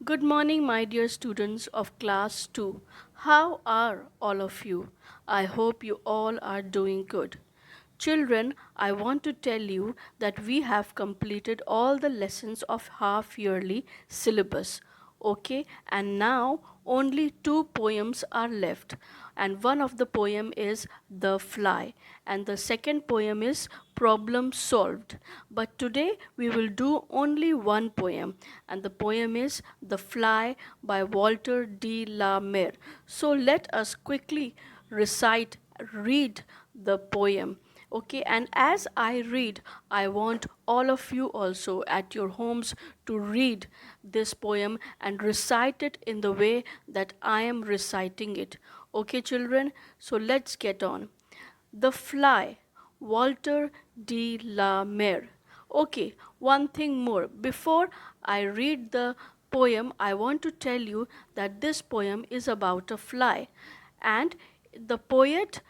Good morning, my dear students of class 2. How are all of you? I hope you all are doing good. Children, I want to tell you that we have completed all the lessons of half yearly syllabus. Okay, and now only two poems are left, and one of the poem is The Fly, and the second poem is Problem Solved. But today we will do only one poem, and the poem is The Fly by Walter de la Mare. So let us quickly read the poem. Okay, and as I read, I want all of you also at your homes to read this poem and recite it in the way that I am reciting it. Okay, children, so let's get on. The Fly, Walter de la Mare. Okay, one thing more. Before I read the poem, I want to tell you that this poem is about a fly. And the poet,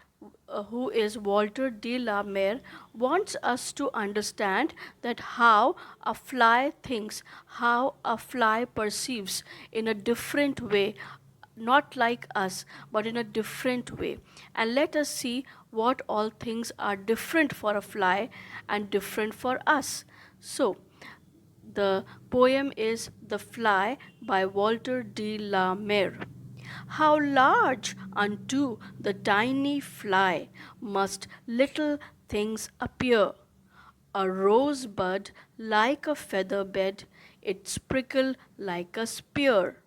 who is Walter de la Mare, wants us to understand that how a fly thinks, how a fly perceives in a different way, not like us, but in a different way. And let us see what all things are different for a fly and different for us. So, the poem is The Fly by Walter de la Mare. How large unto the tiny fly must little things appear! A rosebud like a feather bed, its prickle like a spear,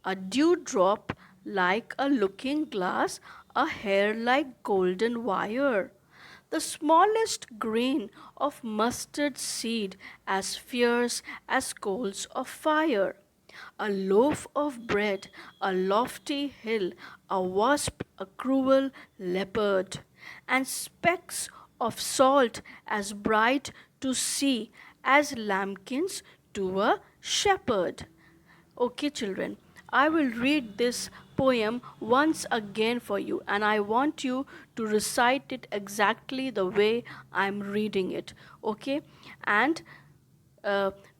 a dewdrop like a looking glass, a hair like golden wire, the smallest grain of mustard seed as fierce as coals of fire, a loaf of bread, a lofty hill, a wasp, a cruel leopard, and specks of salt as bright to see as lambkins to a shepherd. Okay, children, I will read this poem once again for you, and I want you to recite it exactly the way I'm reading it. Okay, and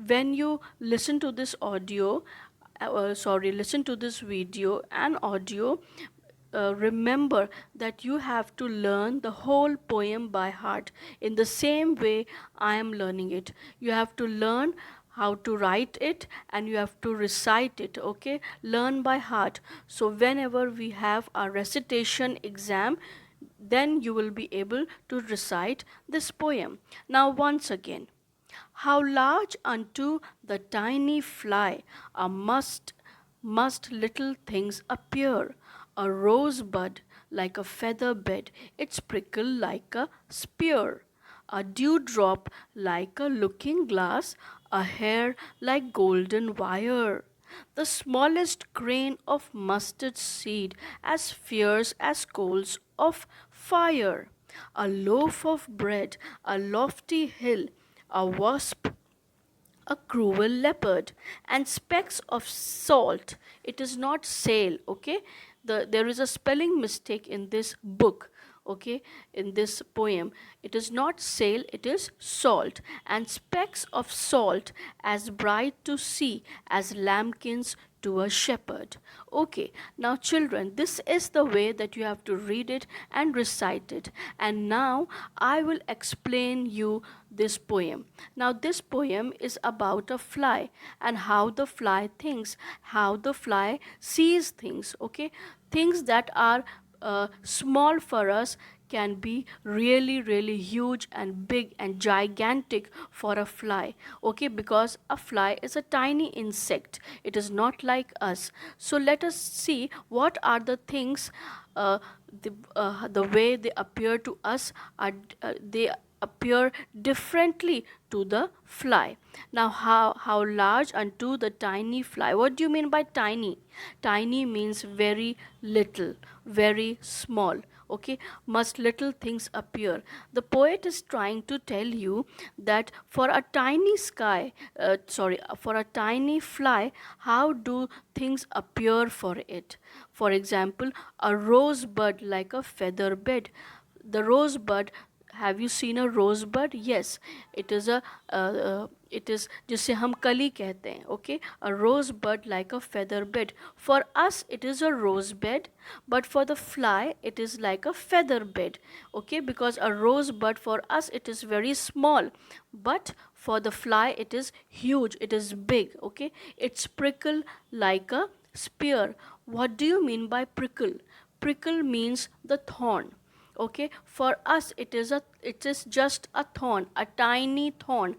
when you listen to this listen to this video and audio, remember that you have to learn the whole poem by heart in the same way I am learning it. You have to learn how to write it and you have to recite it. Okay, learn by heart, so whenever we have a recitation exam, then you will be able to recite this poem. Now once again, how large unto the tiny fly a must little things appear, a rosebud like a feather bed, its prickle like a spear, a dewdrop like a looking glass, a hair like golden wire, the smallest grain of mustard seed as fierce as coals of fire, a loaf of bread, a lofty hill, a wasp, a cruel leopard, and specks of salt. It is not sail, okay? There is a spelling mistake in this book, okay? In this poem, it is not sail, it is salt, and specks of salt as bright to see as lambkins to a shepherd. Okay, now children, this is the way that you have to read it and recite it. And now I will explain you this poem. Now this poem is about a fly and how the fly thinks, how the fly sees things, okay? Things that are small for us can be really really huge and big and gigantic for a fly, okay? Because a fly is a tiny insect, it is not like us. So let us see what are the things, the way they appear to us are, they appear differently to the fly. Now how large unto the tiny fly? What do you mean by tiny? Tiny means very little, very small, okay? Must little things appear? The poet is trying to tell you that for a tiny for a tiny fly, how do things appear for it? For example, a rosebud like a feather bed. The rosebud have you seen a rosebud? Yes, it is a it is जिसे हम कली कहते हैं. Okay, a rosebud like a feather bed. For us it is a rose bed, but for the fly it is like a feather bed. Okay, because a rosebud for us it is very small, but for the fly it is huge, it is big. Okay, it's prickle like a spear. What do you mean by prickle? Prickle means the thorn. Okay, for us it is just a thorn, a tiny thorn,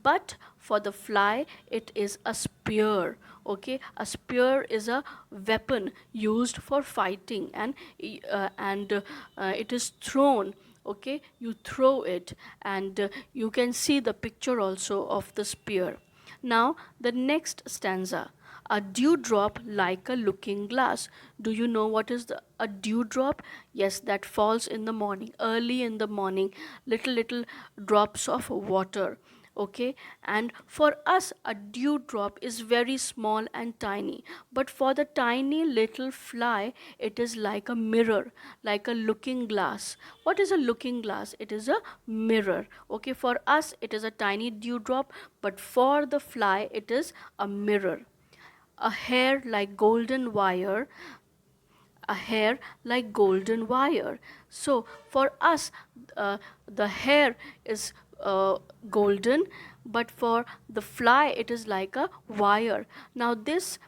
but for the fly it is a spear. Okay, a spear is a weapon used for fighting, and it is thrown. Okay, you throw it, and you can see the picture also of the spear. Now the next stanza, a dewdrop like a looking glass. Do you know what is a dewdrop? Yes, that falls in the morning, early in the morning, little drops of water. Okay, and for us a dewdrop is very small and tiny, but for the tiny little fly it is like a mirror, like a looking glass. What is a looking glass? It is a mirror. Okay, for us it is a tiny dewdrop, but for the fly it is a mirror. A hair like golden wire, a hair like golden wire. So for us, the hair is golden, but for the fly it is like a wire. Now this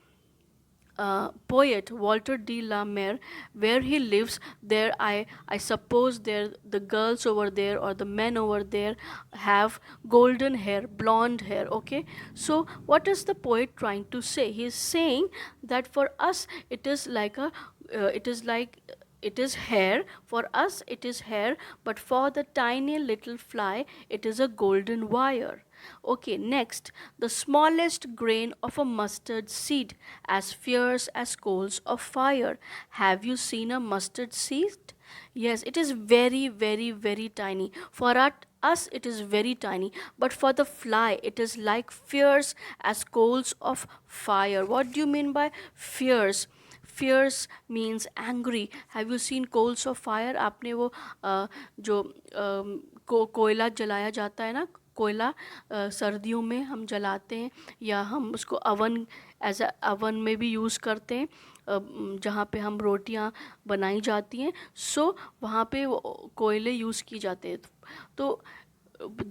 poet Walter de la Mare, where he lives, there I suppose there the girls over there or the men over there have golden hair, blonde hair. Okay, so what is the poet trying to say? He is saying that for us it is like a it is like it is hair. For us it is hair, but for the tiny little fly it is a golden wire. Okay, next, the smallest grain of a mustard seed, as fierce as coals of fire. Have you seen a mustard seed? Yes, it is very tiny. For us it is very tiny, but for the fly it is like fierce as coals of fire. What do you mean by fierce? Fierce means angry. Have you seen coals of fire? आपने वो जो कोयला जलाया जाता है ना, कोयला सर्दियों में हम जलाते हैं, या हम उसको अवन एज अ अवन में भी यूज़ करते हैं, जहाँ पे हम रोटियां बनाई जाती हैं. सो वहाँ पे कोयले यूज़ की जाते हैं. तो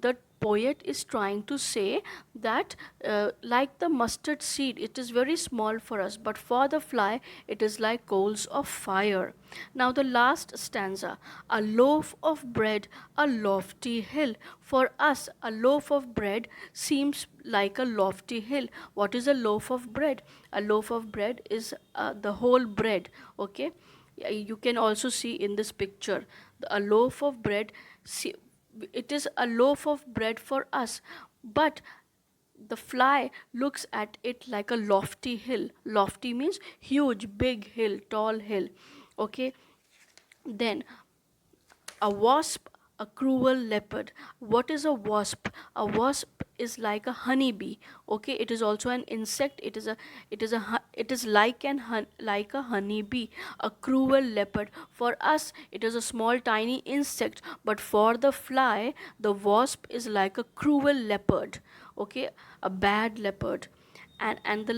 the poet is trying to say that like the mustard seed it is very small for us, but for the fly it is like coals of fire. Now the last stanza, a loaf of bread, a lofty hill. For us a loaf of bread seems like a lofty hill. What is a loaf of bread? A loaf of bread is the whole bread. Okay, you can also see in this picture a loaf of bread. It is a loaf of bread for us, but the fly looks at it like a lofty hill. Lofty means huge, big hill, tall hill. Okay, then a wasp, a cruel leopard. What is a wasp? A wasp is like a honeybee. Okay, it is also an insect. It is like like a honeybee. A cruel leopard. For us it is a small tiny insect, but for the fly the wasp is like a cruel leopard. Okay, a bad leopard. And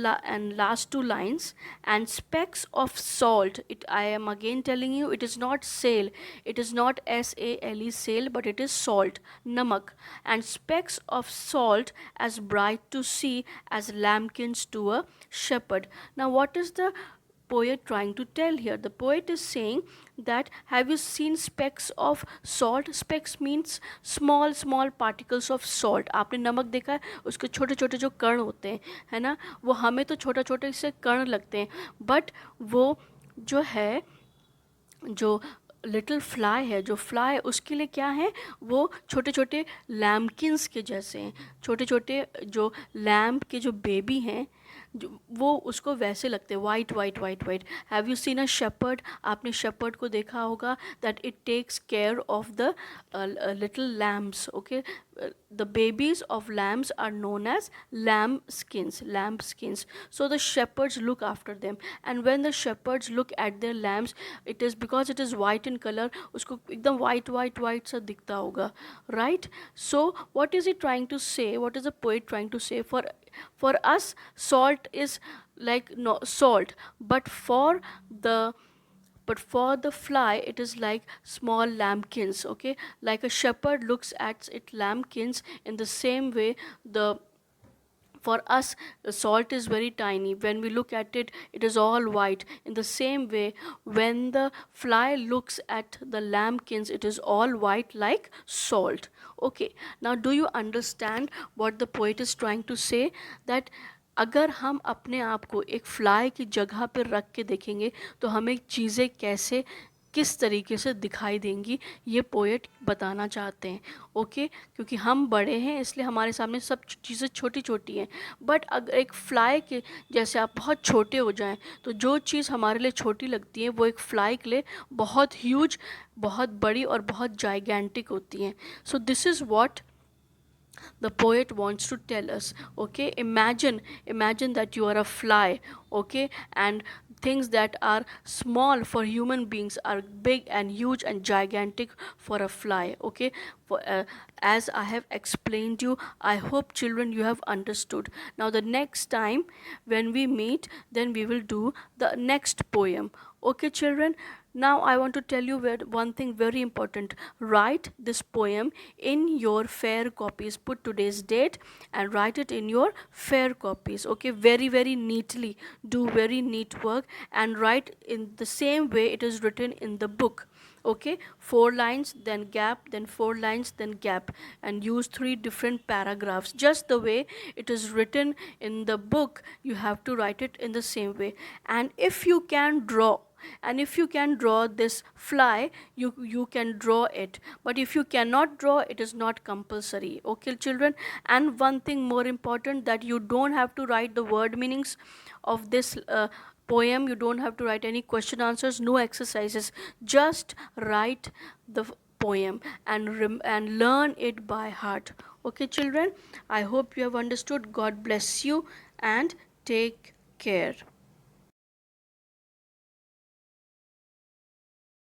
last two lines, and specks of salt. It, I am again telling you, it is not sale, it is not sale, sale, but it is salt, namak. And specks of salt as bright to see as lambkins to a shepherd. Now what is the poet trying to tell here? The poet is saying that have you seen specks of salt? Specks means small particles of salt. आपने नमक देखा है, उसके छोटे छोटे जो कण होते हैं, है ना, वो हमें तो छोटे छोटे से कण लगते हैं, बट वो जो है, जो लिटिल फ्लाई है, जो फ्लाई उसके लिए क्या है, वो छोटे छोटे लैम्किन्स के जैसे हैं. छोटे छोटे जो लैम्प के जो बेबी हैं, वो उसको वैसे लगते हैं, white white white white. Have you seen a shepherd? आपने शेपर्ड को देखा होगा, that it takes care of the little lambs. Okay, the babies of lambs are known as lamb skins. So the shepherds look after them, and when the shepherds look at their lambs, it is because it is white in color, usko ekdam white white white sa dikhta hoga, right? So what is he trying to say? What is the poet trying to say? For us, salt is like, no salt, but the for the fly it is like small lambkins. Okay, like a shepherd looks at its lambkins, in the same way, the for us, salt is very tiny. When we look at it, it is all white. In the same way, when the fly looks at the lambkins, it is all white like salt. Okay, now do you understand what the poet is trying to say? That अगर हम अपने आप को एक fly की जगह पर रख के देखेंगे तो हमें चीज़ें कैसे, किस तरीके से दिखाई देंगी, ये पोएट बताना चाहते हैं. ओके, क्योंकि हम बड़े हैं इसलिए हमारे सामने सब चीज़ें छोटी छोटी हैं, बट अगर एक फ्लाई के जैसे आप बहुत छोटे हो जाएं तो जो चीज़ हमारे लिए छोटी लगती है वो एक फ्लाई के लिए बहुत ह्यूज, बहुत बड़ी और बहुत जाइगेंटिक होती हैं. So this is what the poet wants to tell us. Okay, imagine that you are a fly. Okay, and things that are small for human beings are big and huge and gigantic for a fly. Okay, as I have explained you, I hope children you have understood. Now the next time when we meet, then we will do the next poem. Okay children, now I want to tell you one thing very important. Write this poem in your fair copies. Put today's date and write it in your fair copies. Okay, very very neatly. Do very neat work and write in the same way it is written in the book. Okay, 4 lines, then gap, then 4 lines, then gap, and use 3 different paragraphs. Just the way it is written in the book, you have to write it in the same way. And if you can draw, and if you can draw this fly, you can draw it, but if you cannot draw, it is not compulsory. Okay children, and one thing more important, that you don't have to write the word meanings of this poem. You don't have to write any question answers, no exercises, just write the poem and learn it by heart. Okay children, I hope you have understood. God bless you and take care.